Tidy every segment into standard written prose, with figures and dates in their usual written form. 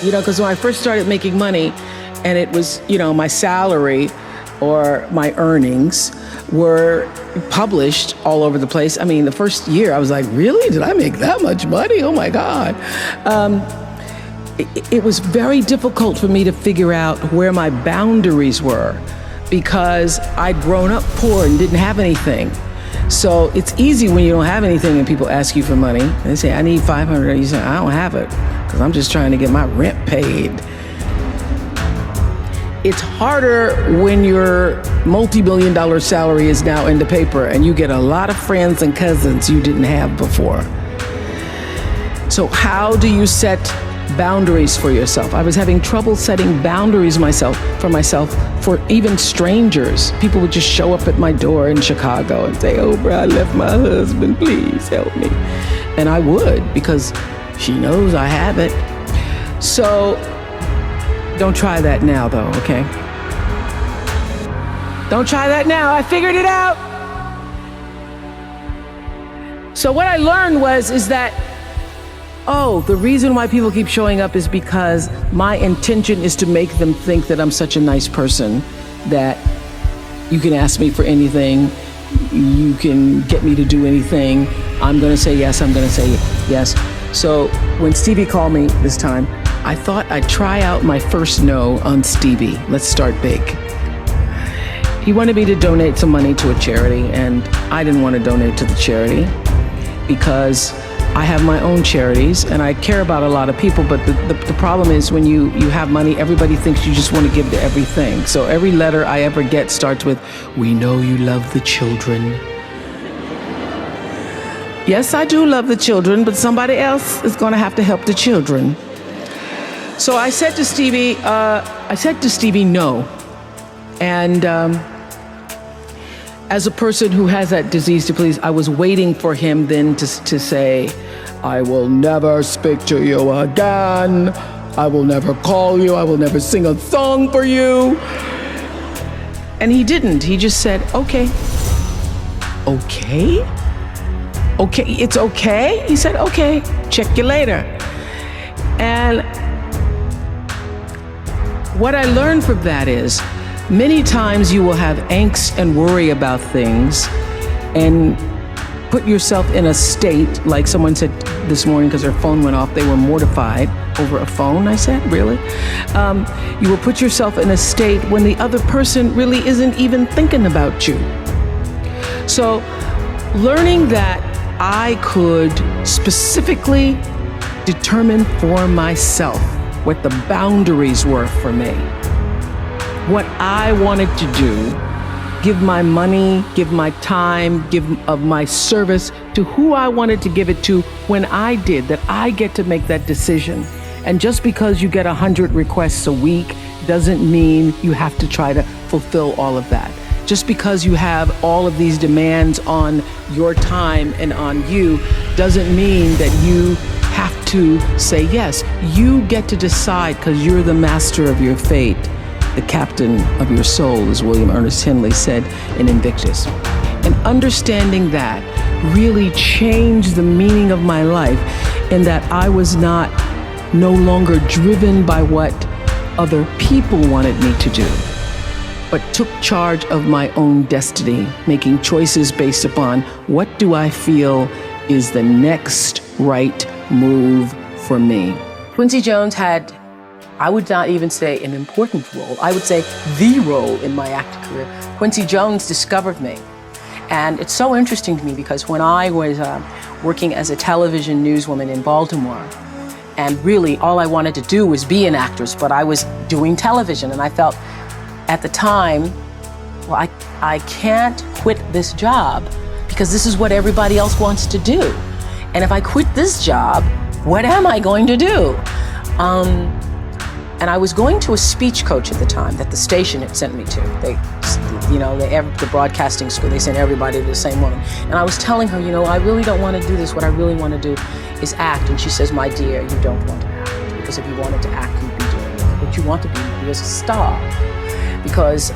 because when I first started making money and it was, my salary or my earnings were published all over the place. I mean, the first year I was like, really? Did I make that much money? Oh my God. It was very difficult for me to figure out where my boundaries were because I'd grown up poor and didn't have anything. So it's easy when you don't have anything and people ask you for money. They say, I need $500. You say, I don't have it because I'm just trying to get my rent paid. It's harder when your multi-million-dollar salary is now in the paper and you get a lot of friends and cousins you didn't have before. So how do you set boundaries for yourself? I was having trouble setting boundaries for myself for even strangers. People would just show up at my door in Chicago and say, Oprah, I left my husband, please help me. And I would, because she knows I have it. So don't try that now though, okay? Don't try that now, I figured it out. So what I learned is that the reason why people keep showing up is because my intention is to make them think that I'm such a nice person that you can ask me for anything, you can get me to do anything, I'm gonna say yes, I'm gonna say yes. So when Stevie called me this time, I thought I'd try out my first no on Stevie. Let's start big. He wanted me to donate some money to a charity, and I didn't want to donate to the charity because I have my own charities and I care about a lot of people, but the problem is when you have money, everybody thinks you just want to give to everything. So every letter I ever get starts with, we know you love the children. Yes, I do love the children, but somebody else is going to have to help the children. So I said to Stevie, no. And as a person who has that disease to please, I was waiting for him then to say, I will never speak to you again. I will never call you. I will never sing a song for you. And he didn't. He just said, okay. Okay? Okay, it's okay? He said, okay, check you later. And what I learned from that is many times you will have angst and worry about things and put yourself in a state, like someone said this morning because their phone went off, they were mortified over a phone. I said, really? You will put yourself in a state when the other person really isn't even thinking about you. So learning that I could specifically determine for myself what the boundaries were for me, what I wanted to do, give my money, give my time, give of my service to who I wanted to give it to when I did, that I get to make that decision. And just because you get 100 requests a week doesn't mean you have to try to fulfill all of that. Just because you have all of these demands on your time and on you doesn't mean that you have to say yes. You get to decide because you're the master of your fate, the captain of your soul, as William Ernest Henley said in Invictus. And understanding that really changed the meaning of my life in that I was no longer driven by what other people wanted me to do, but took charge of my own destiny, making choices based upon what do I feel is the next right move for me. Quincy Jones had, I would not even say an important role, I would say the role in my acting career. Quincy Jones discovered me. And it's so interesting to me because when I was working as a television newswoman in Baltimore, and really all I wanted to do was be an actress, but I was doing television, and I felt at the time, well, I can't quit this job because this is what everybody else wants to do. And if I quit this job, what am I going to do? And I was going to a speech coach at the time that the station had sent me to. The broadcasting school, they sent everybody to the same woman. And I was telling her, I really don't want to do this. What I really want to do is act. And she says, my dear, you don't want to act. Because if you wanted to act, you'd be doing it. What you want to be is a star. Because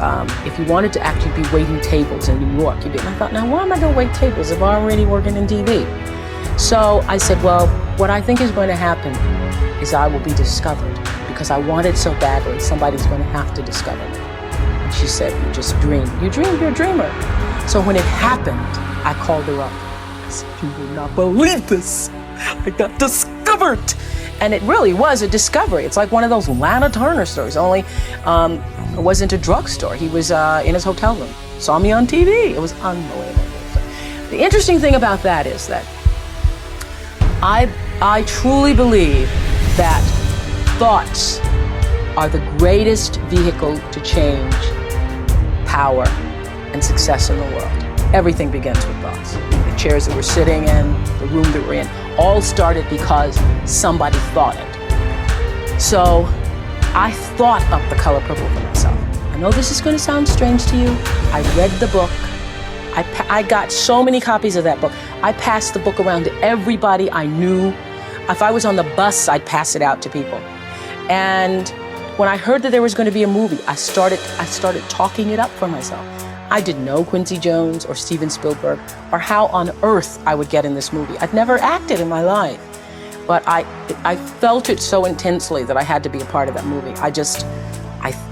if you wanted to act, you'd be waiting tables in New York. And I thought, now why am I going to wait tables if I'm already working in TV? So I said, well, what I think is going to happen is I will be discovered, because I want it so badly, somebody's going to have to discover me. And she said, you just dream. You dream, you're a dreamer. So when it happened, I called her up. I said, you will not believe this. I got discovered. And it really was a discovery. It's like one of those Lana Turner stories, only it wasn't a drugstore. He was in his hotel room, saw me on TV. It was unbelievable. The interesting thing about that is that I truly believe that thoughts are the greatest vehicle to change power and success in the world. Everything begins with thoughts. The chairs that we're sitting in, the room that we're in, all started because somebody thought it. So I thought up The Color Purple for myself. I know this is going to sound strange to you. I read the book. I got so many copies of that book. I passed the book around to everybody I knew. If I was on the bus, I'd pass it out to people. And when I heard that there was going to be a movie, I started talking it up for myself. I didn't know Quincy Jones or Steven Spielberg or how on earth I would get in this movie. I'd never acted in my life, but I felt it so intensely that I had to be a part of that movie.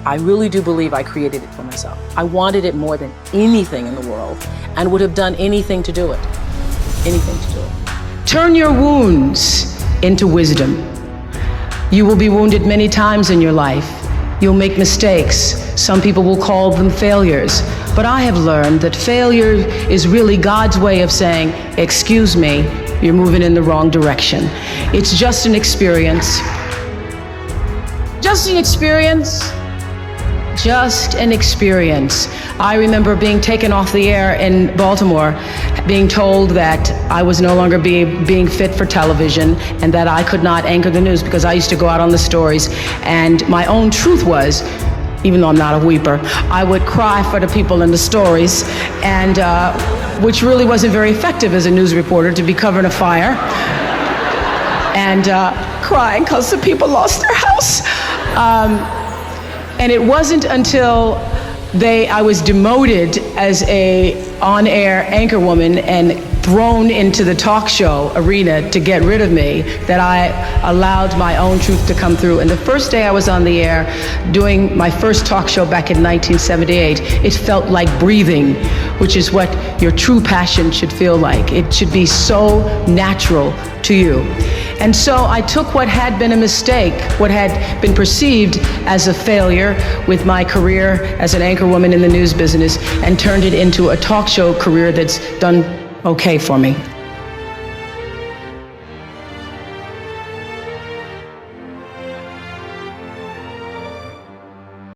I really do believe I created it for myself. I wanted it more than anything in the world and would have done anything to do it. Anything to do it. Turn your wounds into wisdom. You will be wounded many times in your life. You'll make mistakes. Some people will call them failures. But I have learned that failure is really God's way of saying, excuse me, you're moving in the wrong direction. It's just an experience. Just an experience. Just an experience. I remember being taken off the air in Baltimore, being told that I was no longer being fit for television and that I could not anchor the news because I used to go out on the stories. And my own truth was, even though I'm not a weeper, I would cry for the people in the stories, and which really wasn't very effective as a news reporter, to be covering a fire and crying because the people lost their house. And it wasn't until I was demoted as a on-air anchor woman and thrown into the talk show arena to get rid of me that I allowed my own truth to come through. And the first day I was on the air doing my first talk show back in 1978, it felt like breathing, which is what your true passion should feel like. It should be so natural to you. And so I took what had been a mistake, what had been perceived as a failure with my career as an anchor woman in the news business, and turned it into a talk show career that's done okay for me.